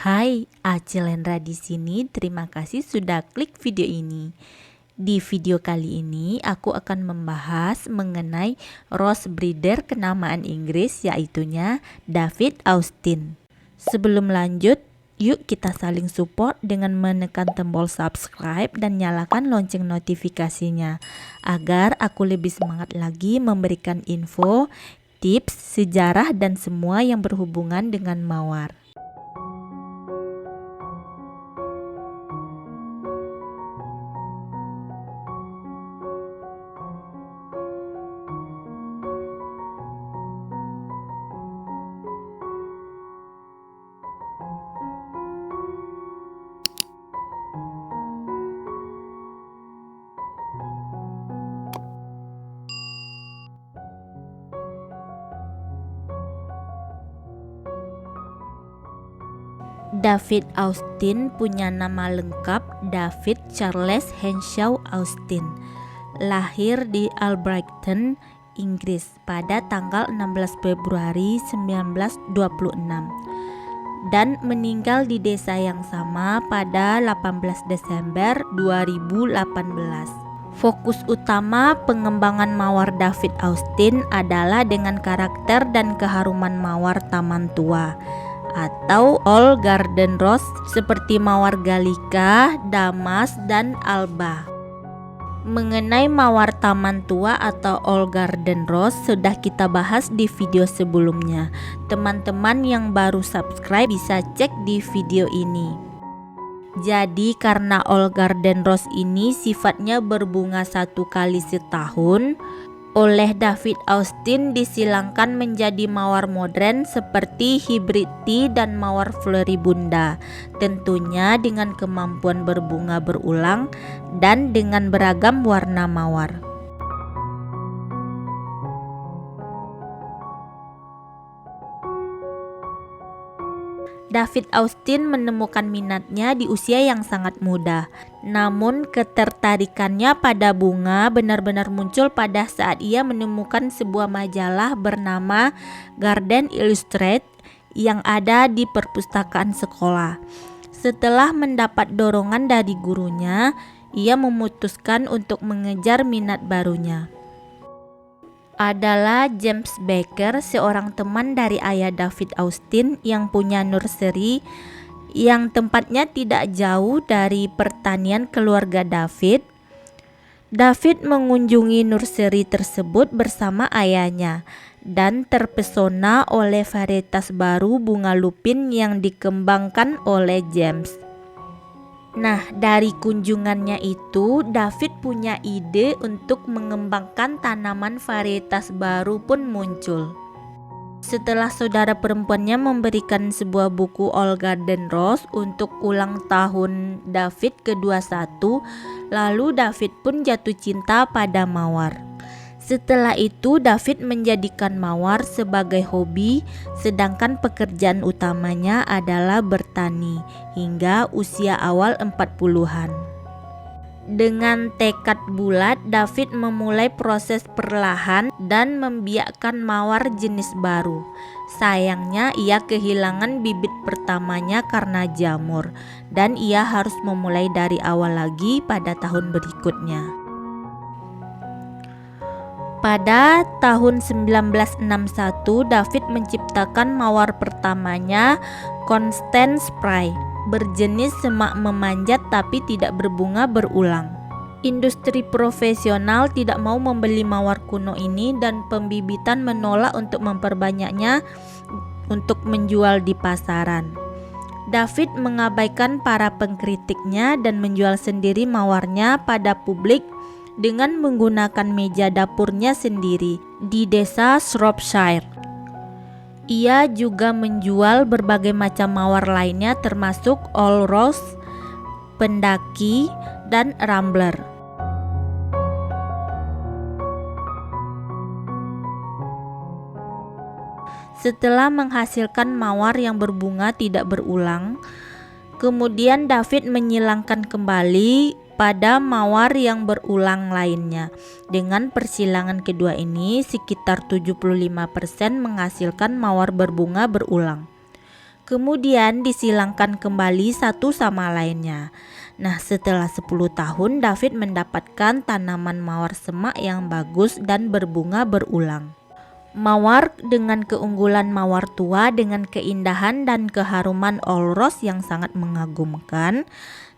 Hai, Acilendra di sini. Terima kasih sudah klik video ini. Di video kali ini aku akan membahas mengenai rose breeder kenamaan Inggris, yaitunya David Austin. Sebelum lanjut, yuk kita saling support dengan menekan tombol subscribe dan nyalakan lonceng notifikasinya agar aku lebih semangat lagi memberikan info, tips, sejarah dan semua yang berhubungan dengan mawar. David Austin punya nama lengkap David Charles Henshaw Austin. Lahir di Albrighton, Inggris pada tanggal 16 Februari 1926 dan meninggal di desa yang sama pada 18 Desember 2018. Fokus utama pengembangan mawar David Austin adalah dengan karakter dan keharuman mawar taman tua atau all garden rose seperti mawar gallica, damask, dan alba. Mengenai mawar taman tua atau all garden rose sudah kita bahas di video sebelumnya. Teman-teman yang baru subscribe bisa cek di video ini. Jadi karena all garden rose ini sifatnya berbunga satu kali setahun, oleh David Austin disilangkan menjadi mawar modern seperti hybrid tea dan mawar floribunda, tentunya dengan kemampuan berbunga berulang dan dengan beragam warna mawar. David Austin menemukan minatnya di usia yang sangat muda. Namun ketertarikannya pada bunga benar-benar muncul pada saat ia menemukan sebuah majalah bernama Garden Illustrated yang ada di perpustakaan sekolah. Setelah mendapat dorongan dari gurunya, ia memutuskan untuk mengejar minat barunya. Adalah James Baker, seorang teman dari ayah David Austin yang punya nursery yang tempatnya tidak jauh dari pertanian keluarga David. David mengunjungi nursery tersebut bersama ayahnya dan terpesona oleh varietas baru bunga lupin yang dikembangkan oleh James. Nah, dari kunjungannya itu, David punya ide untuk mengembangkan tanaman varietas baru pun muncul. Setelah saudara perempuannya memberikan sebuah buku All Garden Rose untuk ulang tahun David ke-21, lalu David pun jatuh cinta pada mawar. Setelah itu David menjadikan mawar sebagai hobi, sedangkan pekerjaan utamanya adalah bertani hingga usia awal 40-an. Dengan tekad bulat, David memulai proses perlahan dan membiakkan mawar jenis baru. Sayangnya ia kehilangan bibit pertamanya karena jamur dan ia harus memulai dari awal lagi pada tahun berikutnya. Pada tahun 1961, David menciptakan mawar pertamanya, Constance Spray, berjenis semak memanjat tapi tidak berbunga berulang. Industri profesional tidak mau membeli mawar kuno ini dan pembibitan menolak untuk memperbanyaknya untuk menjual di pasaran. David mengabaikan para pengkritiknya dan menjual sendiri mawarnya pada publik dengan menggunakan meja dapurnya sendiri di desa Shropshire. Ia juga menjual berbagai macam mawar lainnya termasuk all rose, pendaki, dan rambler. Setelah menghasilkan mawar yang berbunga tidak berulang, kemudian David menyilangkan kembali pada mawar yang berulang lainnya. Dengan persilangan kedua ini, sekitar 75% menghasilkan mawar berbunga berulang. kemudian disilangkan kembali satu sama lainnya. Nah, setelah 10 tahun David mendapatkan tanaman mawar semak yang bagus dan berbunga berulang. Mawar dengan keunggulan mawar tua dengan keindahan dan keharuman olros yang sangat mengagumkan,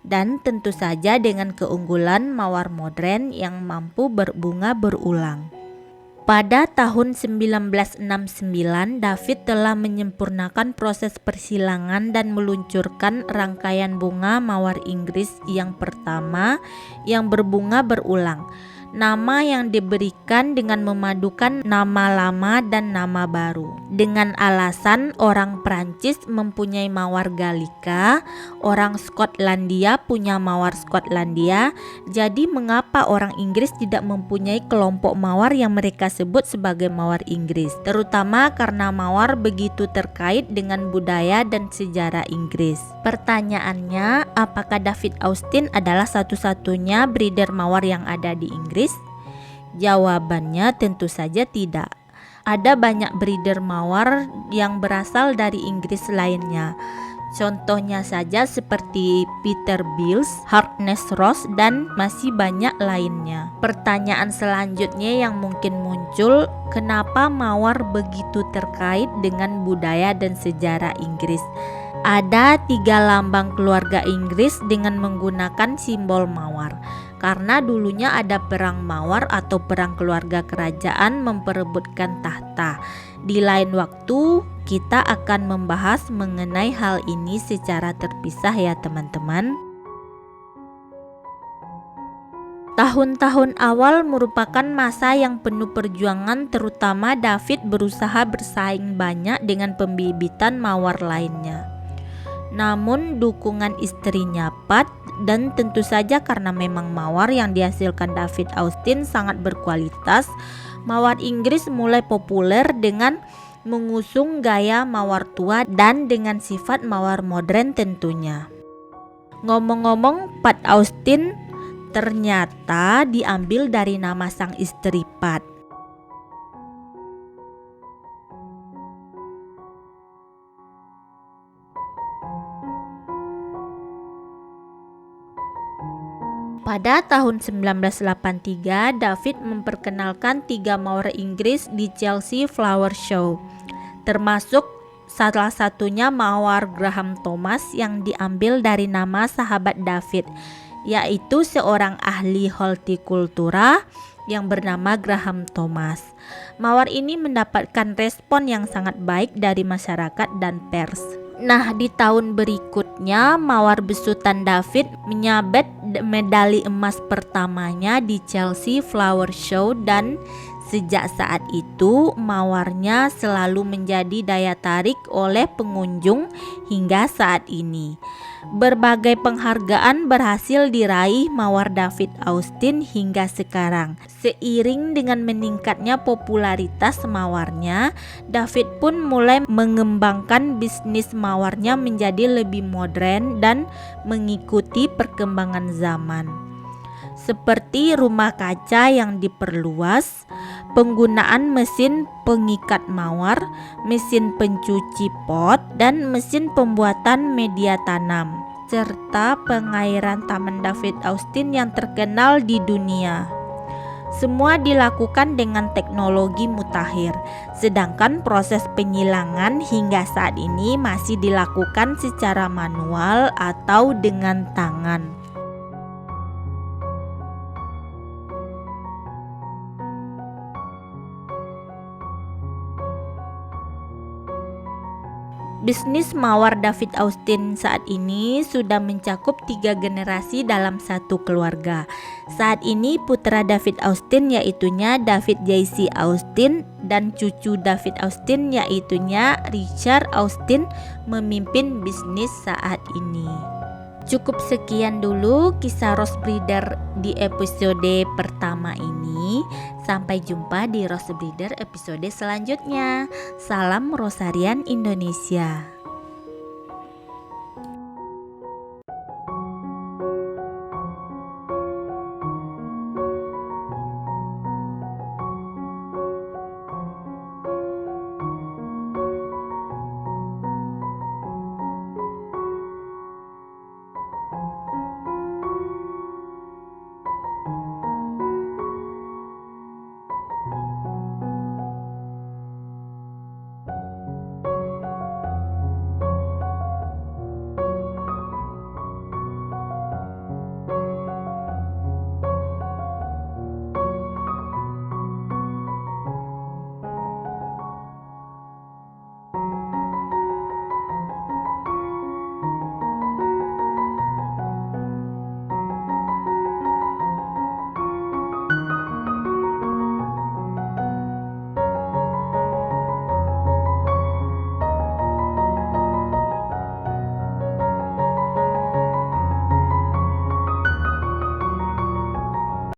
dan tentu saja dengan keunggulan mawar modern yang mampu berbunga berulang. Pada tahun 1969, David telah menyempurnakan proses persilangan dan meluncurkan rangkaian bunga mawar Inggris yang pertama yang berbunga berulang. Nama yang diberikan dengan memadukan nama lama dan nama baru. Dengan alasan orang Prancis mempunyai mawar Gallica, orang Skotlandia punya mawar Skotlandia, jadi mengapa orang Inggris tidak mempunyai kelompok mawar yang mereka sebut sebagai mawar Inggris? Terutama karena mawar begitu terkait dengan budaya dan sejarah Inggris. Pertanyaannya, apakah David Austin adalah satu-satunya breeder mawar yang ada di Inggris? Jawabannya tentu saja tidak. Ada banyak breeder mawar yang berasal dari Inggris lainnya. Contohnya saja seperti Peterbilts, Harkness Ross, dan masih banyak lainnya. Pertanyaan selanjutnya yang mungkin muncul, kenapa mawar begitu terkait dengan budaya dan sejarah Inggris? Ada 3 lambang keluarga Inggris dengan menggunakan simbol mawar. Karena dulunya ada perang mawar atau perang keluarga kerajaan memperebutkan tahta. Di lain waktu kita akan membahas mengenai hal ini secara terpisah ya teman-teman. Tahun-tahun awal merupakan masa yang penuh perjuangan, terutama David berusaha bersaing banyak dengan pembibitan mawar lainnya. Namun dukungan istrinya Pat, dan tentu saja karena memang mawar yang dihasilkan David Austin sangat berkualitas, mawar Inggris mulai populer dengan mengusung gaya mawar tua dan dengan sifat mawar modern tentunya. Ngomong-ngomong, Pat Austin ternyata diambil dari nama sang istri Pat. Pada tahun 1983, David memperkenalkan 3 mawar Inggris di Chelsea Flower Show, termasuk salah satunya mawar Graham Thomas yang diambil dari nama sahabat David, yaitu seorang ahli hortikultura yang bernama Graham Thomas. Mawar ini mendapatkan respon yang sangat baik dari masyarakat dan pers. Nah, di tahun berikutnya mawar besutan David menyabet medali emas pertamanya di Chelsea Flower Show, dan sejak saat itu mawarnya selalu menjadi daya tarik oleh pengunjung hingga saat ini. Berbagai penghargaan berhasil diraih mawar David Austin hingga sekarang. Seiring dengan meningkatnya popularitas mawarnya, David pun mulai mengembangkan bisnis mawarnya menjadi lebih modern dan mengikuti perkembangan zaman. Seperti rumah kaca yang diperluas, penggunaan mesin pengikat mawar, mesin pencuci pot, dan mesin pembuatan media tanam, serta pengairan Taman David Austin yang terkenal di dunia. Semua dilakukan dengan teknologi mutakhir, sedangkan proses penyilangan hingga saat ini masih dilakukan secara manual atau dengan tangan. Bisnis mawar David Austin saat ini sudah mencakup 3 generasi dalam satu keluarga. Saat ini putra David Austin yaitunya David J.C. Austin dan cucu David Austin yaitunya Richard Austin memimpin bisnis saat ini. Cukup sekian dulu kisah Rose Breeder di episode pertama ini. Sampai jumpa di Rose Breeder episode selanjutnya. Salam Rosarian Indonesia.